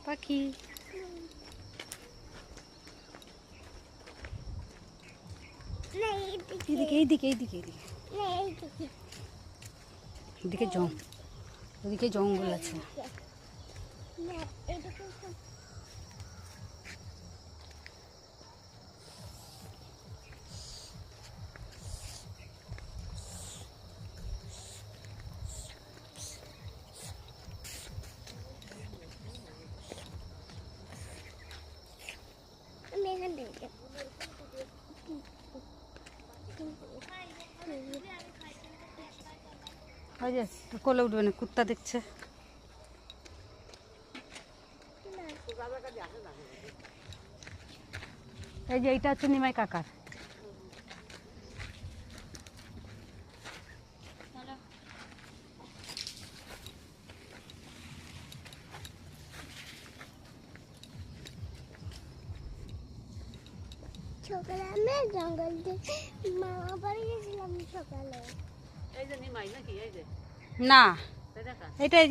পাখি এইদিকে এইদিকে এইদিকে এইদিকে এদিকে ওদিকে জঙ্গল আছে। ওই যে কোলে উঠবে না, কুত্তা দেখছে। এই যে এইটা হচ্ছে নিমাই কাকার। সকালে আমি জঙ্গল থেকে মামা বাড়ি গেছিলাম সকালে। না, এটা এই যে